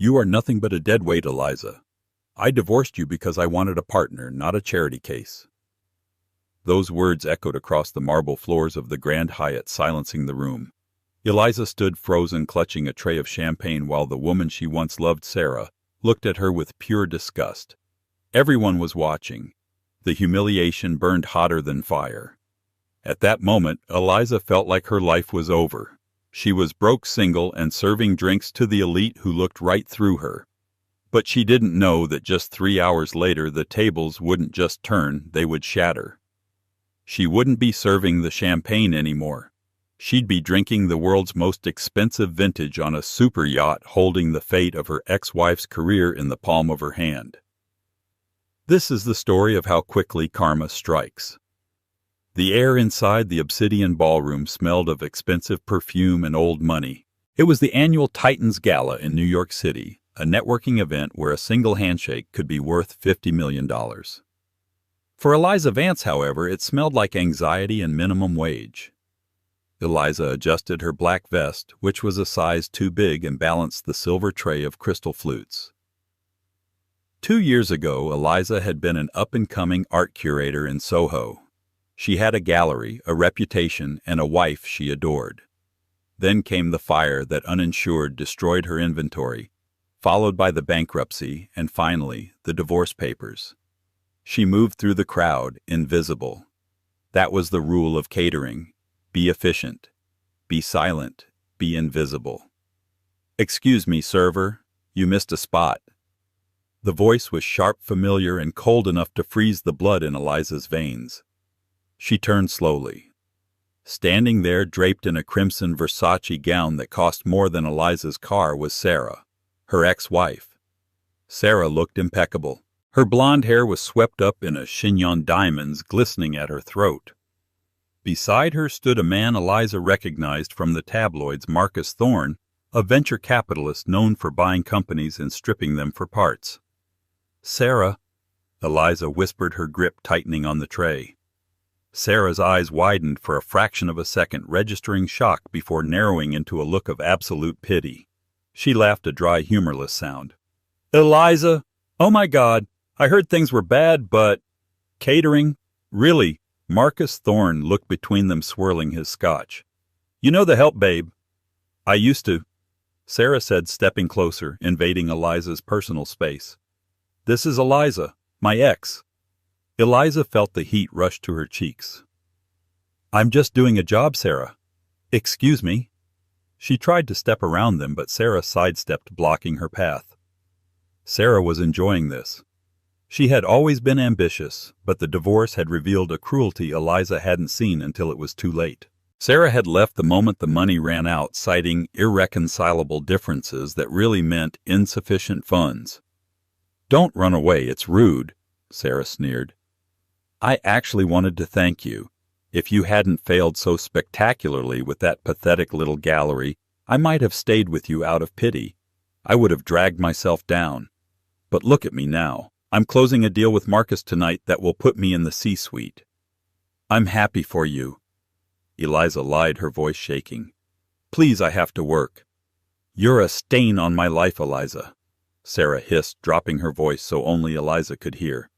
You are nothing but a dead weight, Eliza. I divorced you because I wanted a partner, not a charity case. Those words echoed across the marble floors of the Grand Hyatt, silencing the room. Eliza stood frozen, clutching a tray of champagne, while the woman she once loved, Sarah, looked at her with pure disgust. Everyone was watching. The humiliation burned hotter than fire. At that moment, Eliza felt like her life was over. She was broke, single, and serving drinks to the elite who looked right through her. But she didn't know that just 3 hours later the tables wouldn't just turn, they would shatter. She wouldn't be serving the champagne anymore. She'd be drinking the world's most expensive vintage on a super yacht, holding the fate of her ex-wife's career in the palm of her hand. This is the story of how quickly karma strikes. The air inside the Obsidian Ballroom smelled of expensive perfume and old money. It was the annual Titans Gala in New York City, a networking event where a single handshake could be worth $50 million. For Eliza Vance, however, it smelled like anxiety and minimum wage. Eliza adjusted her black vest, which was a size too big, and balanced the silver tray of crystal flutes. 2 years ago, Eliza had been an up-and-coming art curator in Soho. She had a gallery, a reputation, and a wife she adored. Then came the fire that, uninsured, destroyed her inventory, followed by the bankruptcy, and finally, the divorce papers. She moved through the crowd, invisible. That was the rule of catering. Be efficient. Be silent. Be invisible. "Excuse me, server. You missed a spot." The voice was sharp, familiar, and cold enough to freeze the blood in Eliza's veins. She turned slowly. Standing there, draped in a crimson Versace gown that cost more than Eliza's car, was Sarah, her ex-wife. Sarah looked impeccable. Her blonde hair was swept up in a chignon, diamonds glistening at her throat. Beside her stood a man Eliza recognized from the tabloids, Marcus Thorne, a venture capitalist known for buying companies and stripping them for parts. "Sarah," Eliza whispered, her grip tightening on the tray. Sarah's eyes widened for a fraction of a second, registering shock before narrowing into a look of absolute pity. She laughed, a dry, humorless sound. "Eliza, oh my God, I heard things were bad, but catering? Really?" Marcus Thorne looked between them, swirling his scotch. "You know the help, babe." "I used to," Sarah said, stepping closer, invading Eliza's personal space. "This is Eliza, my ex." Eliza felt the heat rush to her cheeks. "I'm just doing a job, Sarah." "Excuse me." She tried to step around them, but Sarah sidestepped, blocking her path. Sarah was enjoying this. She had always been ambitious, but the divorce had revealed a cruelty Eliza hadn't seen until it was too late. Sarah had left the moment the money ran out, citing irreconcilable differences that really meant insufficient funds. "Don't run away, it's rude," Sarah sneered. "I actually wanted to thank you. If you hadn't failed so spectacularly with that pathetic little gallery, I might have stayed with you out of pity. I would have dragged myself down. But look at me now. I'm closing a deal with Marcus tonight that will put me in the C-suite. I'm happy for you." Eliza lied, her voice shaking. "Please, I have to work." "You're a stain on my life, Eliza," Sarah hissed, dropping her voice so only Eliza could hear.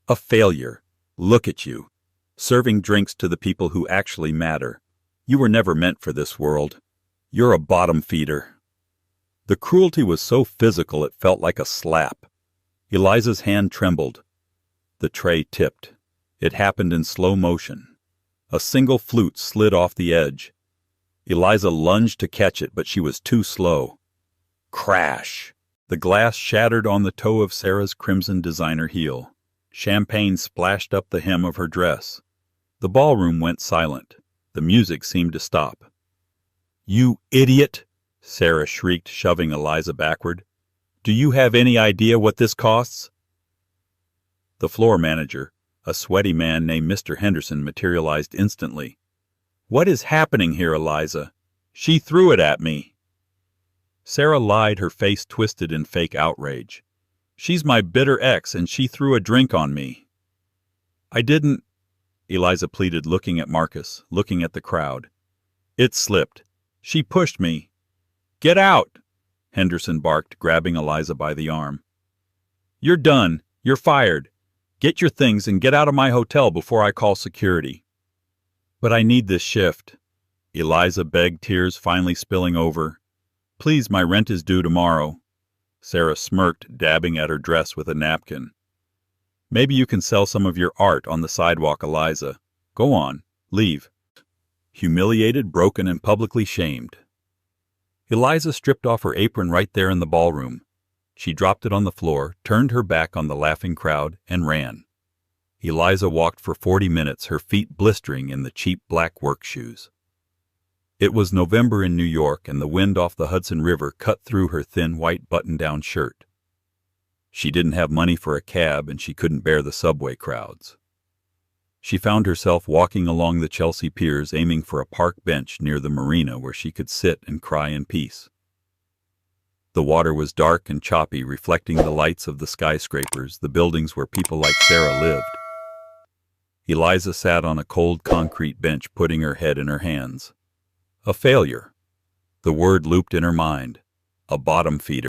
"A failure. Look at you, serving drinks to the people who actually matter. You were never meant for this world. You're a bottom feeder." The cruelty was so physical it felt like a slap. Eliza's hand trembled. The tray tipped. It happened in slow motion. A single flute slid off the edge. Eliza lunged to catch it, but she was too slow. Crash! The glass shattered on the toe of Sarah's crimson designer heel. Champagne splashed up the hem of her dress. The ballroom went silent. The music seemed to stop. "You idiot!" Sarah shrieked, shoving Eliza backward. "Do you have any idea what this costs?" The floor manager, a sweaty man named Mr. Henderson, materialized instantly. "What is happening here, Eliza? She threw it at me." Sarah lied, her face twisted in fake outrage. "She's my bitter ex, and she threw a drink on me." "I didn't," Eliza pleaded, looking at Marcus, looking at the crowd. "It slipped. She pushed me." "Get out!" Henderson barked, grabbing Eliza by the arm. "You're done. You're fired. Get your things and get out of my hotel before I call security." "But I need this shift," Eliza begged, tears finally spilling over. "Please, my rent is due tomorrow." Sarah smirked, dabbing at her dress with a napkin. "Maybe you can sell some of your art on the sidewalk, Eliza. Go on, leave." Humiliated, broken, and publicly shamed. Eliza stripped off her apron right there in the ballroom. She dropped it on the floor, turned her back on the laughing crowd, and ran. Eliza walked for 40 minutes, her feet blistering in the cheap black work shoes. It was November in New York, and the wind off the Hudson River cut through her thin white button-down shirt. She didn't have money for a cab, and she couldn't bear the subway crowds. She found herself walking along the Chelsea piers, aiming for a park bench near the marina where she could sit and cry in peace. The water was dark and choppy, reflecting the lights of the skyscrapers, the buildings where people like Sarah lived. Eliza sat on a cold concrete bench, putting her head in her hands. A failure. The word looped in her mind. A bottom feeder.